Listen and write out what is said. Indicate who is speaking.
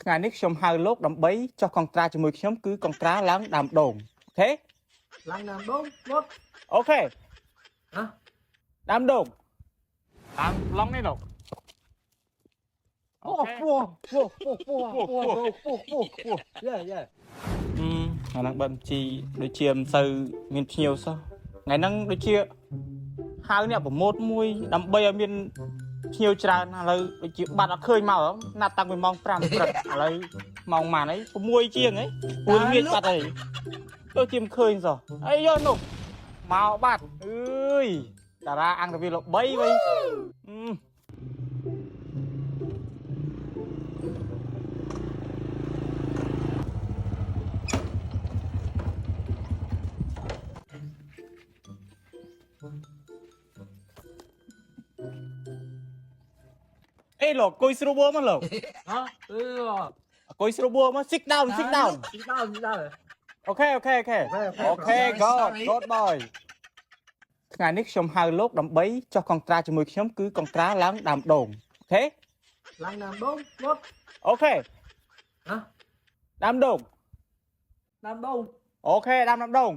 Speaker 1: ថ្ងៃនេះខ្ញុំហៅលោកដើម្បីចោះកងត្រាជាមួយខ្ញុំគឺកងត្រាឡើងដើមដូងអូខេ
Speaker 2: ឡើងដើមដូងវត្ត
Speaker 1: អូខេ
Speaker 2: ហ៎
Speaker 1: ដើមដូងតាមឡងនេះលោក
Speaker 2: ពោះយេ
Speaker 1: អាហ្នឹងបើជីដូចជាមិនសូវមានភ្ញៀវសោះថ្ងៃហ្នឹងដូចជាហៅអ្នកប្រម៉ូទមួយដើម្បីឲ្យមានភ្ញៀវច្រើនឥឡូវដូចជាបាត់អត់ឃើញមកណាត់តាំងពីម៉ោង5ព្រឹកឥឡូវម៉ោងប៉ុន្មានអី6ជាងអីពួយមានបាត់អីដូចជាមិនឃើញសោះអីយកនោះមកបាត់អើយតារាអង្គតាវាលោក3វិញអេលោកគួយស្រួលមកលោក
Speaker 2: ហ៎
Speaker 1: គួយស្រួលមក sit down អូខេ good boy ថ្ងៃនេះខ្ញុំហៅលោកដើម្បីចោះកងត្រាជាមួយខ្ញុំគឺកងត្រាឡើងដើមដូងអូខេ
Speaker 2: ឡើងដើមដូងវត្ត
Speaker 1: អូខេ
Speaker 2: ហ៎
Speaker 1: ដើមដូង
Speaker 2: ដើមដូង
Speaker 1: អូខេដើមដូង